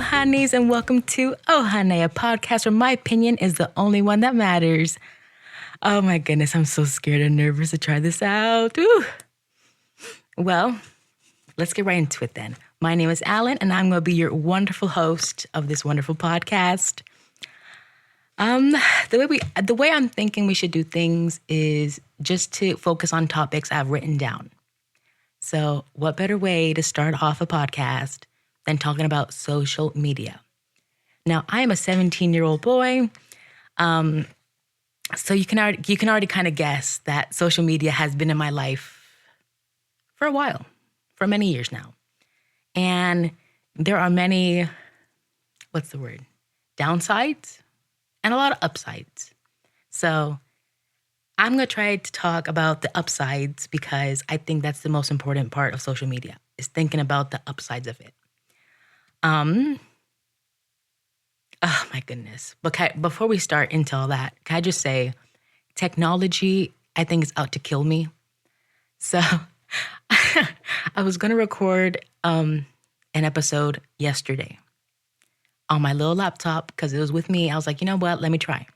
honeys, and welcome to Oh Honey, a podcast where my opinion is the only one that matters. Oh my goodness, I'm so scared and nervous to try this out. Ooh. Well, let's get right into it then. My name is Alan, and I'm going to be your wonderful host of this wonderful podcast. The way I'm thinking we should do things is just to focus on topics I've written down. So, what better way to start off a podcast than talking about social media? Now, I am a 17-year-old boy, so you can already kind of guess that social media has been in my life for a while, for many years now, and there are many, downsides and a lot of upsides. So I'm going to try to talk about the upsides because I think that's the most important part of social media, is thinking about the upsides of it. Oh my goodness. But before we start into all that, can I just say, technology, I think, is out to kill me. So I was going to record an episode yesterday on my little laptop because it was with me. I was like, you know what? Let me try.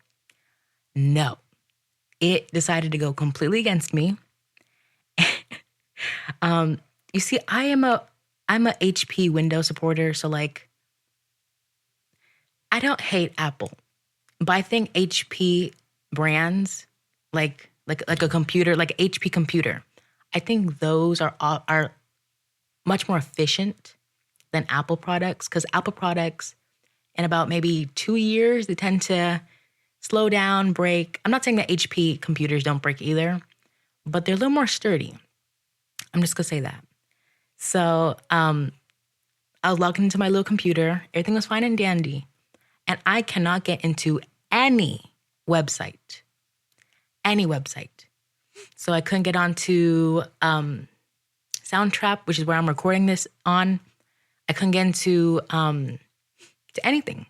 No. It decided to go completely against me. You see, I'm a HP Windows supporter, so like, I don't hate Apple, but I think HP brands, like a computer, like an HP computer, I think those are much more efficient than Apple products, because Apple products, in about maybe 2 years, they tend to slow down, break. I'm not saying that HP computers don't break either, but they're a little more sturdy. I'm just going to say that. So I was logging into my little computer. Everything was fine and dandy. And I cannot get into any website. So I couldn't get onto Soundtrap, which is where I'm recording this on. I couldn't get into to anything.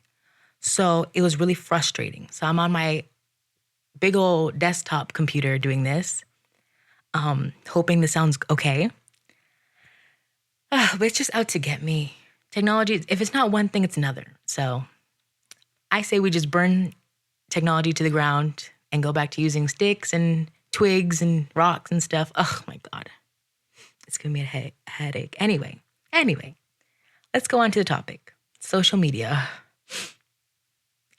So it was really frustrating. So I'm on my big old desktop computer doing this, hoping this sounds okay. But it's just out to get me. Technology, if it's not one thing, it's another. So I say we just burn technology to the ground and go back to using sticks and twigs and rocks and stuff. Oh my God. It's giving me a headache. Anyway, let's go on to the topic. Social media.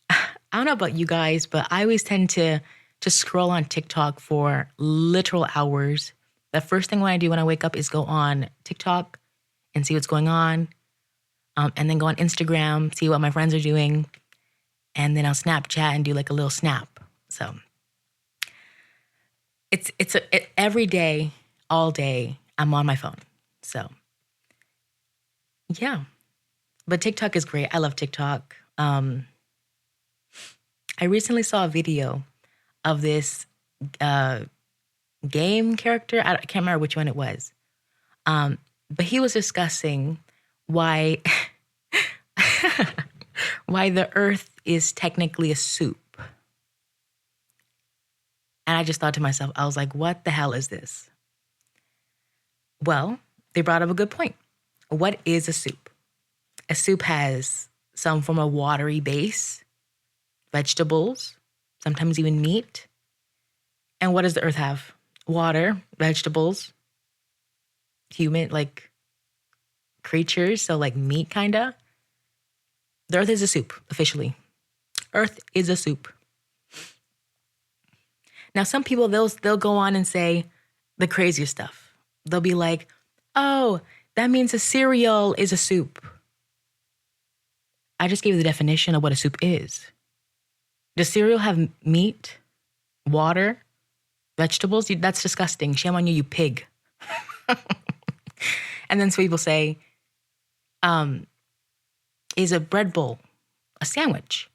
I don't know about you guys, but I always tend to scroll on TikTok for literal hours. The first thing I do when I wake up is go on TikTok and see what's going on. And then go on Instagram, see what my friends are doing. And then I'll Snapchat and do like a little snap. So it's every day, all day, I'm on my phone. So yeah, but TikTok is great. I love TikTok. I recently saw a video of this game character. I can't remember which one it was. But he was discussing why the earth is technically a soup. And I just thought to myself, I was like, what the hell is this? Well, they brought up a good point. What is a soup? A soup has some form of watery base, vegetables, sometimes even meat. And what does the earth have? Water, vegetables, human, like creatures, so like meat kinda. The earth is a soup, officially. Earth is a soup. Now, some people, they'll go on and say the craziest stuff. They'll be like, oh, that means a cereal is a soup. I just gave you the definition of what a soup is. Does cereal have meat, water, vegetables? That's disgusting. Shame on you, you pig. And then some people say, is a bread bowl a sandwich?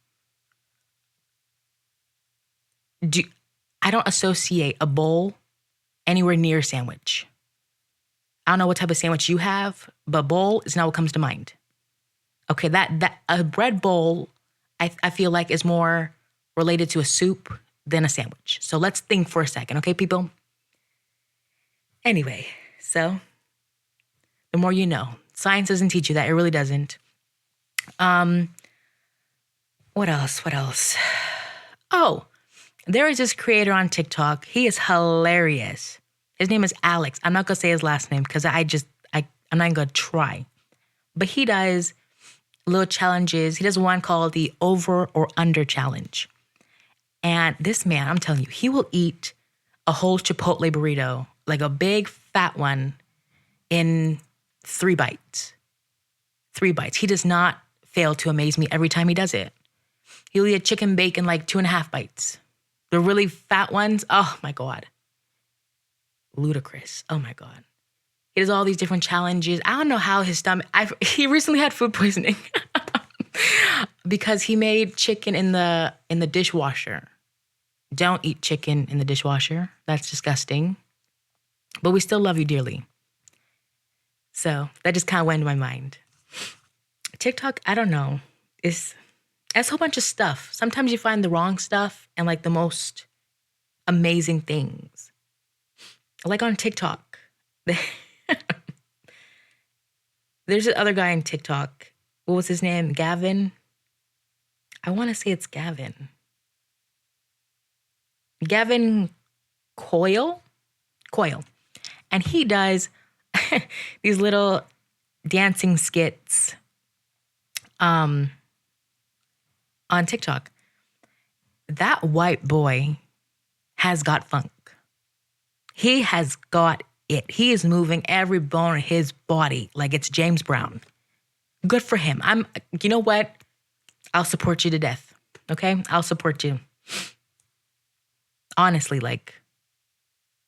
I don't associate a bowl anywhere near a sandwich. I don't know what type of sandwich you have, but bowl is not what comes to mind. Okay, that a bread bowl, I feel like is more related to a soup than a sandwich. So let's think for a second, okay, people? Anyway, so the more you know. Science doesn't teach you that. It really doesn't. What else? What else? Oh, there is this creator on TikTok. He is hilarious. His name is Alex. I'm not gonna say his last name because I'm not gonna try. But he does little challenges. He does one called the Over or Under Challenge. And this man, I'm telling you, he will eat a whole Chipotle burrito, like a big fat one, in 3 bites. 3 bites. He does not fail to amaze me every time he does it. He'll eat a chicken bake in like 2.5 bites. The really fat ones, oh my God. Ludicrous. Oh my God. He does all these different challenges. I don't know how his stomach, he recently had food poisoning because he made chicken in the dishwasher. Don't eat chicken in the dishwasher. That's disgusting. But we still love you dearly. So that just kind of went in my mind. TikTok, I don't know. It's a whole bunch of stuff. Sometimes you find the wrong stuff and like the most amazing things. Like on TikTok. There's this other guy on TikTok. What was his name? Gavin? I want to say it's Gavin. Gavin Coyle? Coyle. And he does these little dancing skits on TikTok. That white boy has got funk. He has got it. He is moving every bone in his body like it's James Brown. Good for him. You know what? I'll support you to death. Okay? I'll support you. Honestly, like,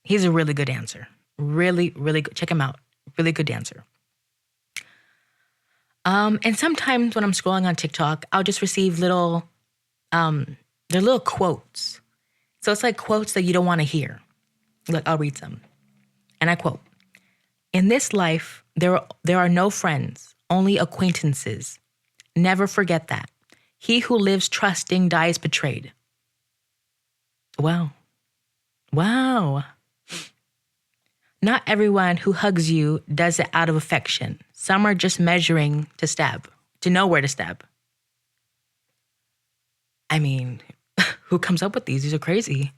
he's a really good dancer. Really, really good. Check him out. Really good dancer. And sometimes when I'm scrolling on TikTok, I'll just receive they're little quotes. So it's like quotes that you don't want to hear. Look, I'll read some. And I quote, "In this life, there are no friends, only acquaintances. Never forget that. He who lives trusting dies betrayed." Wow. Wow. "Not everyone who hugs you does it out of affection. Some are just measuring to know where to stab." I mean, who comes up with these? These are crazy.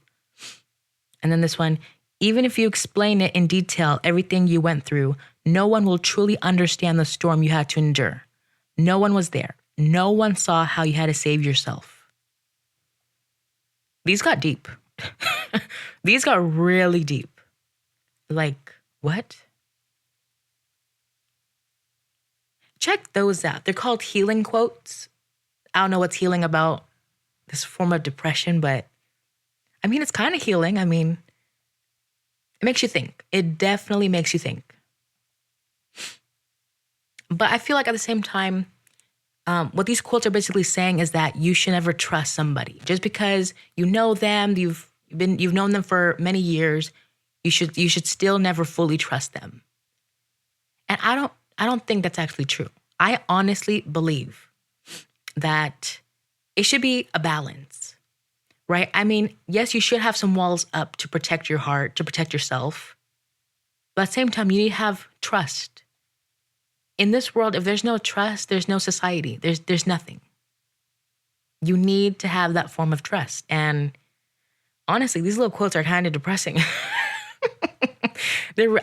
And then this one, "Even if you explain it in detail, everything you went through, no one will truly understand the storm you had to endure. No one was there. No one saw how you had to save yourself." These got deep. These got really deep. Like, what? Check those out. They're called healing quotes. I don't know what's healing about this form of depression, but I mean, it's kind of healing. I mean, it makes you think. It definitely makes you think. But I feel like at the same time, what these quotes are basically saying is that you should never trust somebody. Just because you know them, you've known them for many years, you should still never fully trust them. And I don't think that's actually true. I honestly believe that it should be a balance, right? I mean, yes, you should have some walls up to protect your heart, to protect yourself. But at the same time, you need to have trust. In this world, if there's no trust, there's no society. There's nothing. You need to have that form of trust. And honestly, these little quotes are kind of depressing.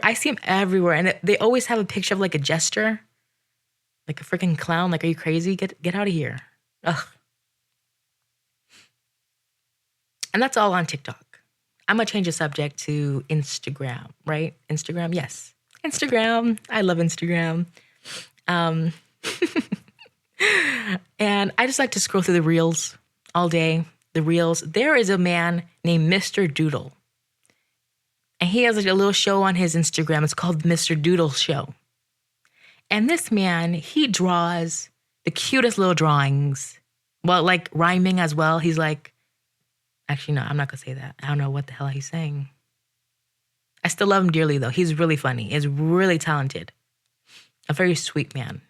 I see them everywhere, and they always have a picture of like a jester, like a freaking clown. Like, are you crazy? Get out of here. Ugh. And that's all on TikTok. I'm gonna change the subject to Instagram, right? Instagram, yes. Instagram. I love Instagram. And I just like to scroll through the reels all day. The reels. There is a man named Mr. Doodle. And he has like a little show on his Instagram. It's called Mr. Doodle Show. And this man, he draws the cutest little drawings. Well, like rhyming as well. He's like, actually, no, I'm not going to say that. I don't know what the hell he's saying. I still love him dearly, though. He's really funny. He's really talented. A very sweet man.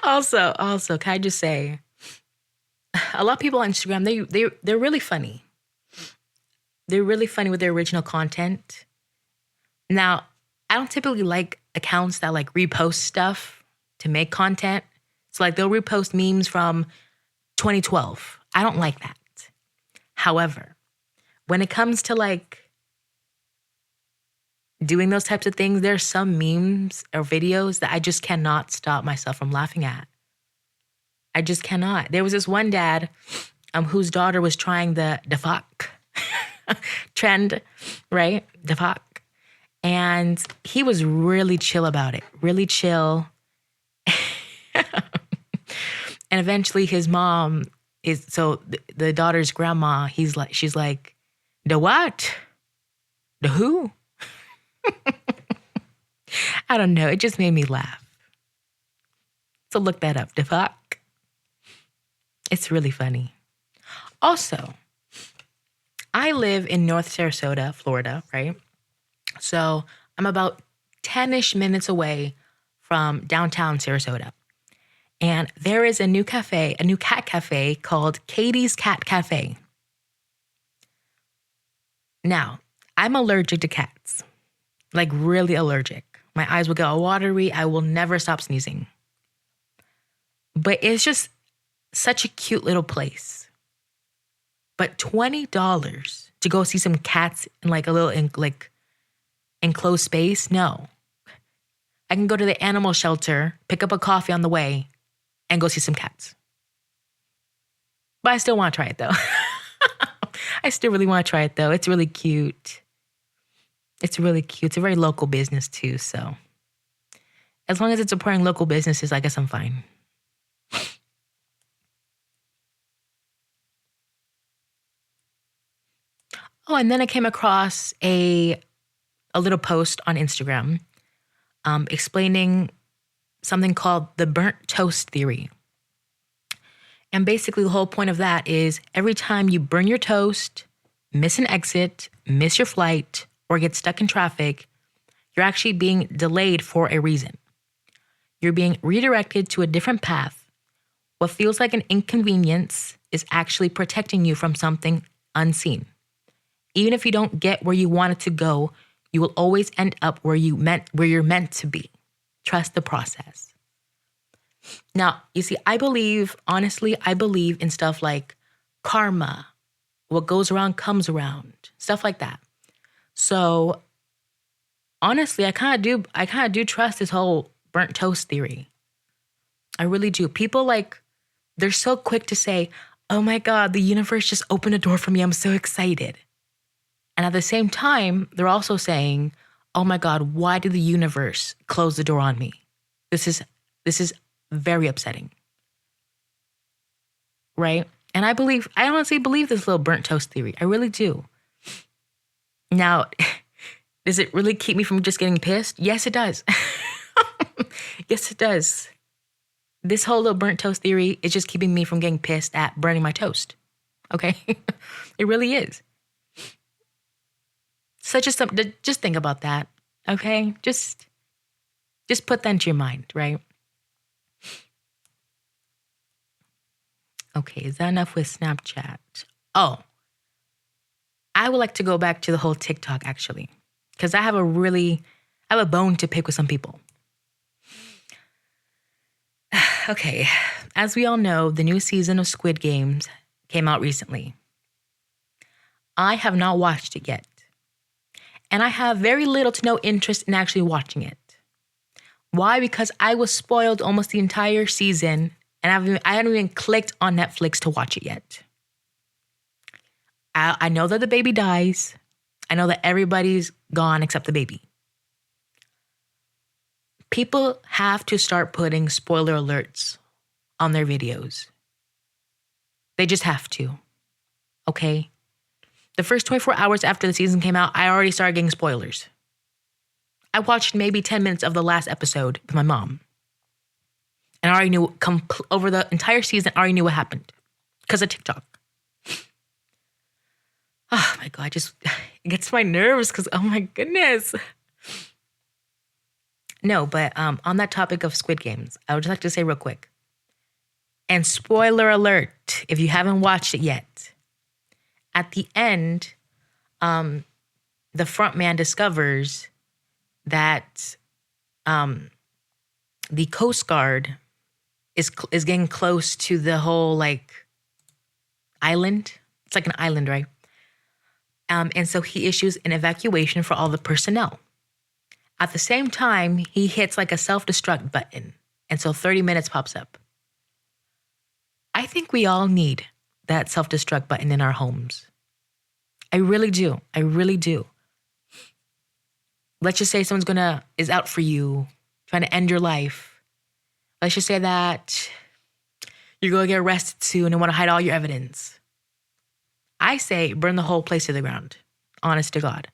Also, can I just say, a lot of people on Instagram, they're really funny. They're really funny with their original content. Now, I don't typically like accounts that like repost stuff to make content. So like they'll repost memes from 2012. I don't like that. However, when it comes to like doing those types of things, there's some memes or videos that I just cannot stop myself from laughing at. I just cannot. There was this one dad whose daughter was trying the fuck trend, right? The fuck. And he was really chill about it, really chill. And eventually his mom the daughter's grandma, she's like, the what? The who? I don't know. It just made me laugh. So look that up. The fuck. It's really funny. Also, I live in North Sarasota, Florida, right? So I'm about 10-ish minutes away from downtown Sarasota. And there is a new cat cafe called Katie's Cat Cafe. Now, I'm allergic to cats, like really allergic. My eyes will get all watery. I will never stop sneezing. But it's just such a cute little place. But $20 to go see some cats in like a little enclosed space? No. I can go to the animal shelter, pick up a coffee on the way, and go see some cats. But I still want to try it though. I still really want to try it though. It's really cute. It's really cute. It's a very local business too, so as long as it's supporting local businesses, I guess I'm fine. Oh, and then I came across a little post on Instagram explaining something called the burnt toast theory. And basically the whole point of that is every time you burn your toast, miss an exit, miss your flight, or get stuck in traffic, you're actually being delayed for a reason. You're being redirected to a different path. What feels like an inconvenience is actually protecting you from something unseen. Even if you don't get where you wanted to go, you will always end up where you're meant to be. Trust the process. Now, you see, I believe in stuff like karma. What goes around comes around. Stuff like that. So, honestly, I kind of do trust this whole burnt toast theory. I really do. People they're so quick to say, "Oh my God, the universe just opened a door for me. I'm so excited." And at the same time, they're also saying, "Oh my God, why did the universe close the door on me? This is very upsetting." Right? And I honestly believe this little burnt toast theory. I really do. Now, does it really keep me from just getting pissed? Yes, it does. Yes, it does. This whole little burnt toast theory is just keeping me from getting pissed at burning my toast. Okay? It really is. So just think about that. Okay? Just put that into your mind, right? Okay, is that enough with Snapchat? Oh, I would like to go back to the whole TikTok actually, because I have a bone to pick with some people. Okay, as we all know, the new season of Squid Games came out recently. I have not watched it yet, and I have very little to no interest in actually watching it. Why? Because I was spoiled almost the entire season, and I haven't even clicked on Netflix to watch it yet. I know that the baby dies. I know that everybody's gone except the baby. People have to start putting spoiler alerts on their videos. They just have to. Okay? The first 24 hours after the season came out, I already started getting spoilers. I watched maybe 10 minutes of the last episode with my mom. And I already knew, over the entire season, I already knew what happened. Because of TikTok. Oh my God, it gets my nerves because, oh my goodness. No, but on that topic of Squid Games, I would just like to say real quick. And spoiler alert, if you haven't watched it yet. At the end, the front man discovers that the Coast Guard is getting close to the whole like island. It's like an island, right? And so he issues an evacuation for all the personnel. At the same time, he hits like a self-destruct button. And so 30 minutes pops up. I think we all need that self-destruct button in our homes. I really do. I really do. Let's just say someone's is out for you, trying to end your life. Let's just say that you're going to get arrested soon and want to hide all your evidence. I say burn the whole place to the ground. Honest to God.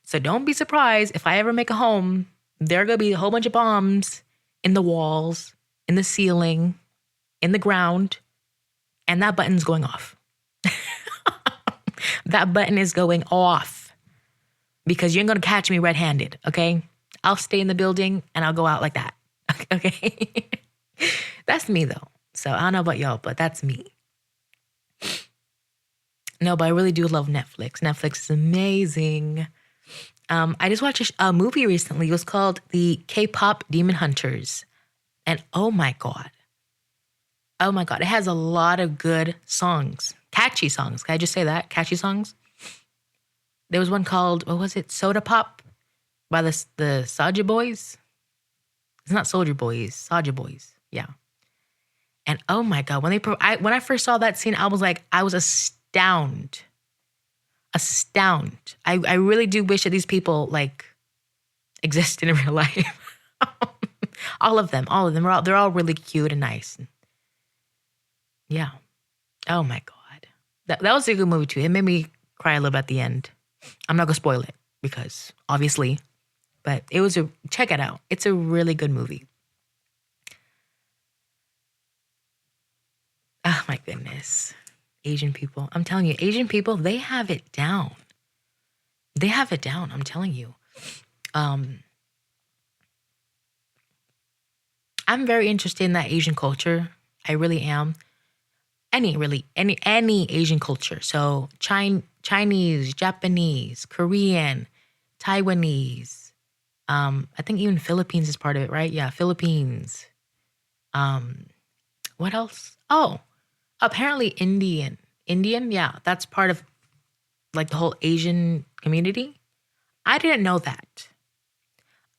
So don't be surprised if I ever make a home, there are going to be a whole bunch of bombs in the walls, in the ceiling, in the ground, and that button's going off. That button is going off because you ain't going to catch me red-handed, okay? I'll stay in the building and I'll go out like that, okay? That's me, though. So I don't know about y'all, but that's me. No, but I really do love Netflix. Netflix is amazing. I just watched a movie recently. It was called The K-Pop Demon Hunters. And oh my God. Oh my God. It has a lot of good songs. Catchy songs. Can I just say that? Catchy songs. There was one called, what was it? Soda Pop by the Soulja Boys. It's not Soldier Boys. Soulja Boys. Yeah. And oh my God. When I first saw that scene, I was astounded. I really do wish that these people like existed in real life. All of them. They're all really cute and nice. Yeah. Oh my God. That was a good movie too. It made me cry a little bit at the end. I'm not gonna spoil it because obviously, but check it out. It's a really good movie. Oh my goodness. Asian people. I'm telling you, Asian people, they have it down. They have it down, I'm telling you. I'm very interested in that Asian culture. I really am. Any Asian culture. So Chinese, Japanese, Korean, Taiwanese. I think even Philippines is part of it, right? Yeah, Philippines. What else? Oh, apparently Indian. Yeah, that's part of like the whole Asian community. I didn't know that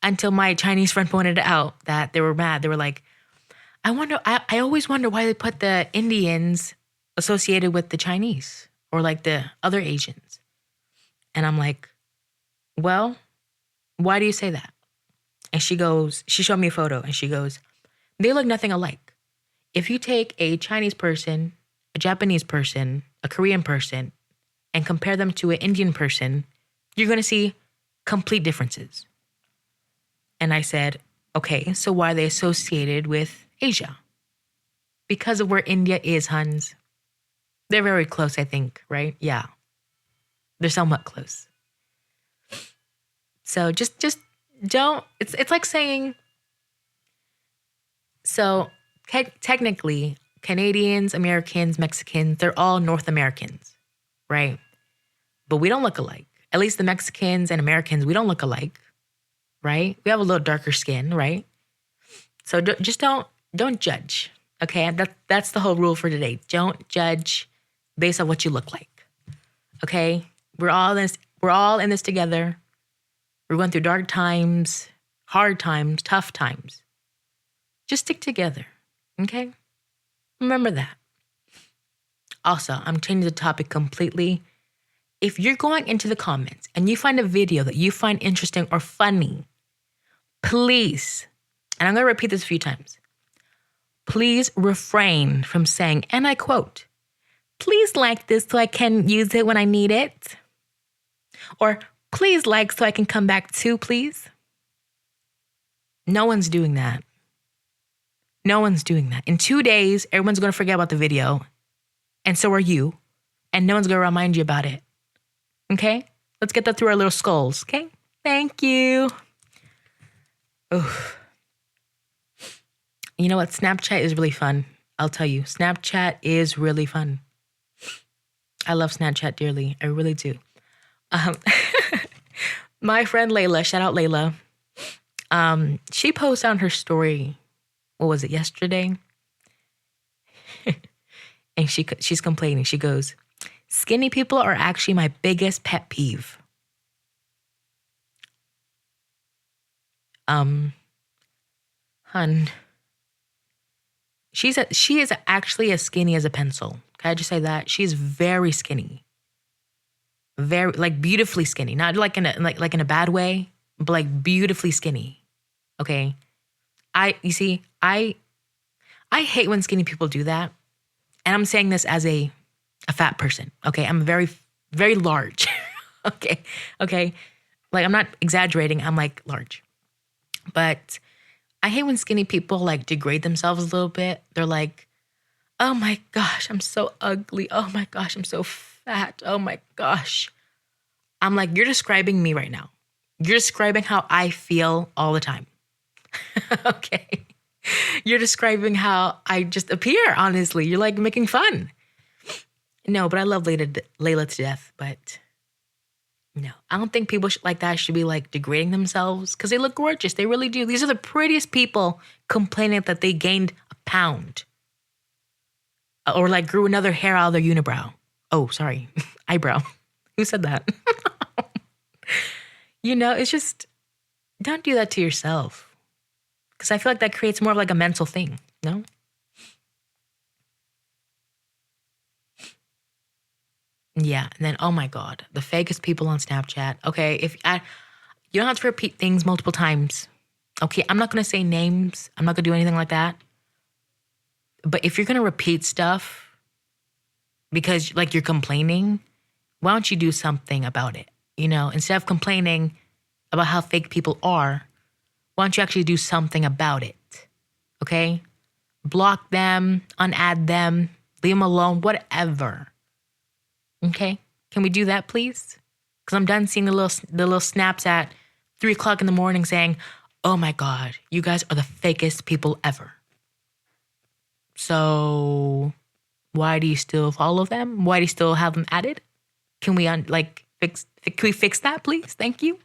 until my Chinese friend pointed out that they were mad. They were like, I always wonder why they put the Indians associated with the Chinese or like the other Asians. And I'm like, well, why do you say that? And she showed me a photo and she goes, they look nothing alike. If you take a Chinese person, a Japanese person, a Korean person, and compare them to an Indian person, you're going to see complete differences. And I said, okay, so why are they associated with Asia? Because of where India is, huns. They're very close, I think, right? Yeah. They're somewhat close. So just don't, it's like saying, so technically, Canadians, Americans, Mexicans, they're all North Americans, right? But we don't look alike. At least the Mexicans and Americans, we don't look alike, right? We have a little darker skin, right? So just don't judge, okay? That's the whole rule for today. Don't judge based on what you look like, okay? We're all in this together. We're going through dark times, hard times, tough times. Just stick together, okay? Remember that. Also, I'm changing the topic completely. If you're going into the comments and you find a video that you find interesting or funny, please, and I'm going to repeat this a few times, please refrain from saying, and I quote, please like this so I can use it when I need it. Or please like so I can come back to, please. No one's doing that. No one's doing that. In 2 days, everyone's going to forget about the video. And so are you. And no one's going to remind you about it. Okay? Let's get that through our little skulls. Okay? Thank you. Oof. You know what? Snapchat is really fun. I'll tell you. Snapchat is really fun. I love Snapchat dearly. I really do. My friend Layla, shout out Layla. She posted on her story, what was it, yesterday? And she's complaining. She goes, skinny people are actually my biggest pet peeve. Hun, she is actually as skinny as a pencil. Can I just say that? She's very skinny. Very, like, beautifully skinny. Not like in a bad way, but like beautifully skinny. Okay. I hate when skinny people do that. And I'm saying this as a fat person. Okay. I'm very, very large. Okay. Okay. Like, I'm not exaggerating. I'm like large. But I hate when skinny people like degrade themselves a little bit. They're like, oh my gosh, I'm so ugly. Oh my gosh, I'm so fat. Oh my gosh. I'm like, you're describing me right now. You're describing how I feel all the time. Okay. You're describing how I just appear, honestly. You're like making fun. No, but I love Layla to death. But no, I don't think people like that should be like degrading themselves because they look gorgeous. They really do. These are the prettiest people complaining that they gained a pound or like grew another hair out of their unibrow. Oh, sorry, eyebrow. Who said that? It's just, don't do that to yourself because I feel like that creates more of like a mental thing. No? Yeah, and then oh my god, the fakest people on Snapchat. Okay, you don't have to repeat things multiple times. Okay, I'm not gonna say names. I'm not gonna do anything like that. But if you're gonna repeat stuff because like you're complaining, why don't you do something about it? Instead of complaining about how fake people are, why don't you actually do something about it? Okay, block them, unadd them, leave them alone, whatever. Okay, can we do that, please? Because I'm done seeing the little snaps at 3:00 in the morning saying, "Oh my God, you guys are the fakest people ever." So why do you still follow them? Why do you still have them added? Can we fix that, please? Thank you.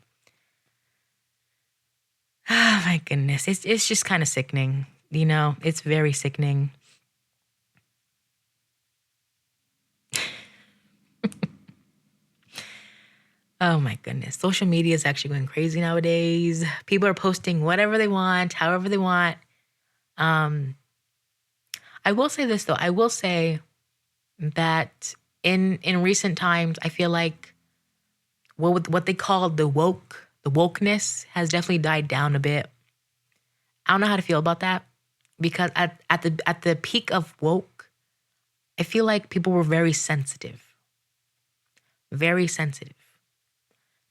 Oh my goodness, it's just kind of sickening. It's very sickening. Oh my goodness. Social media is actually going crazy nowadays. People are posting whatever they want, however they want. Um, I will say this though. I will say that in recent times, I feel like what they call the wokeness has definitely died down a bit. I don't know how to feel about that because at the peak of woke, I feel like people were very sensitive. Very sensitive.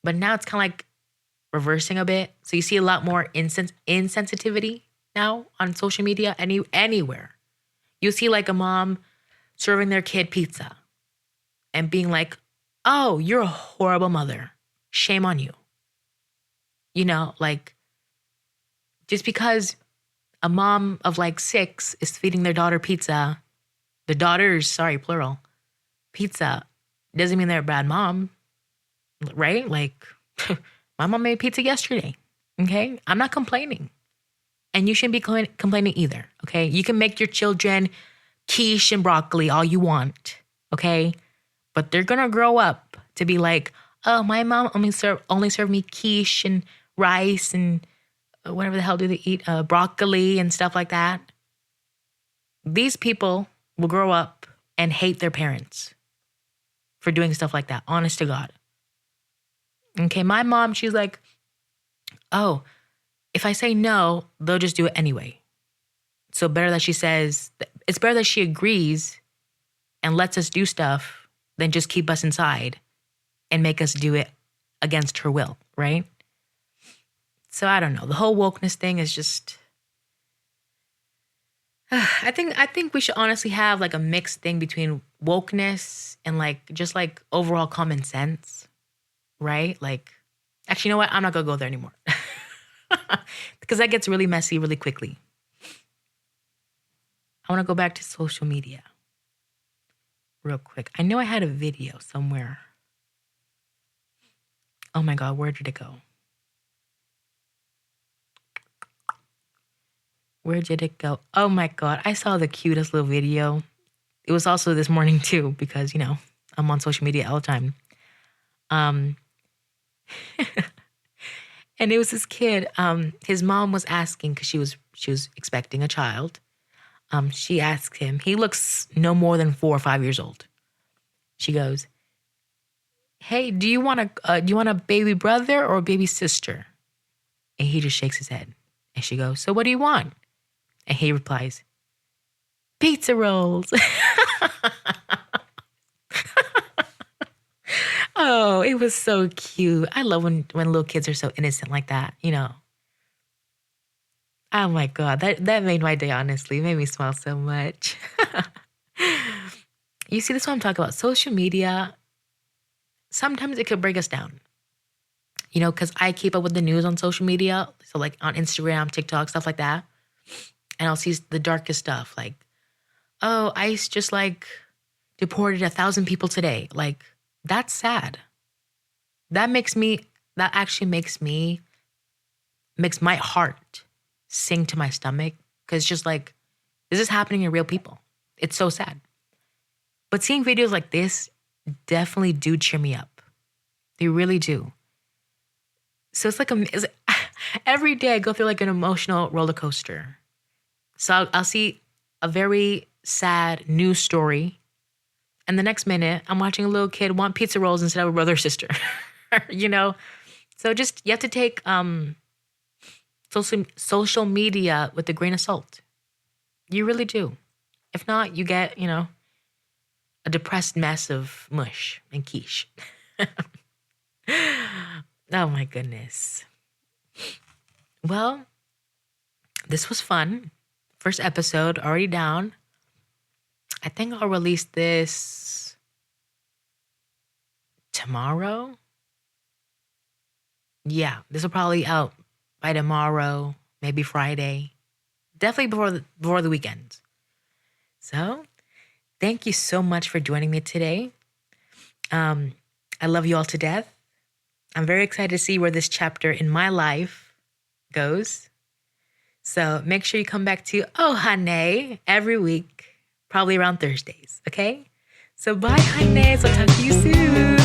But now it's kind of like reversing a bit. So you see a lot more insensitivity now on social media, anywhere. You see like a mom serving their kid pizza and being like, "Oh, you're a horrible mother. Shame on you." Like just because a mom of like 6 is feeding their daughter pizza, the daughters, sorry, plural, pizza, doesn't mean they're a bad mom, right? Like, my mom made pizza yesterday. Okay. I'm not complaining. And you shouldn't be complaining either. Okay. You can make your children quiche and broccoli all you want. Okay. But they're going to grow up to be like, oh, my mom only served me quiche and rice and whatever the hell do they eat? Broccoli and stuff like that. These people will grow up and hate their parents for doing stuff like that. Honest to God. Okay, my mom, she's like, oh, if I say no, they'll just do it anyway. So it's better that she agrees and lets us do stuff than just keep us inside and make us do it against her will, right? So I don't know. The whole wokeness thing is just, I think we should honestly have like a mixed thing between wokeness and like just like overall common sense, right? Like, actually, you know what? I'm not gonna go there anymore because that gets really messy really quickly. I want to go back to social media real quick. I know I had a video somewhere. Oh my God, where did it go? Where did it go? Oh my God, I saw the cutest little video. It was also this morning too, because, I'm on social media all the time. Um, and it was this kid. His mom was asking because she was expecting a child. She asked him. He looks no more than 4 or 5 years old. She goes, "Hey, do you want a baby brother or a baby sister?" And he just shakes his head. And she goes, "So what do you want?" And he replies, "Pizza rolls." Oh, it was so cute. I love when little kids are so innocent like that, Oh my God, that made my day, honestly. It made me smile so much. You see, this is what I'm talking about. Social media, sometimes it could break us down, because I keep up with the news on social media. So, like on Instagram, TikTok, stuff like that. And I'll see the darkest stuff like, oh, ICE just like deported 1,000 people today. Like, that's sad. That actually makes my heart sink to my stomach because it's just like, this is happening to real people. It's so sad. But seeing videos like this definitely do cheer me up. They really do. So it's like every day I go through like an emotional roller coaster. So I'll see a very sad news story, and the next minute I'm watching a little kid want pizza rolls instead of a brother or sister. So just you have to take social media with a grain of salt. You really do. If not, you get a depressed mess of mush and quiche. Oh my goodness. Well, this was fun. First episode already down. I think I'll release this tomorrow. Yeah, this will probably out by tomorrow, maybe Friday. Definitely before the weekend. So, thank you so much for joining me today. I love you all to death. I'm very excited to see where this chapter in my life goes. So make sure you come back to Oh Honey every week, probably around Thursdays, okay? So bye, Honey. So I'll talk to you soon.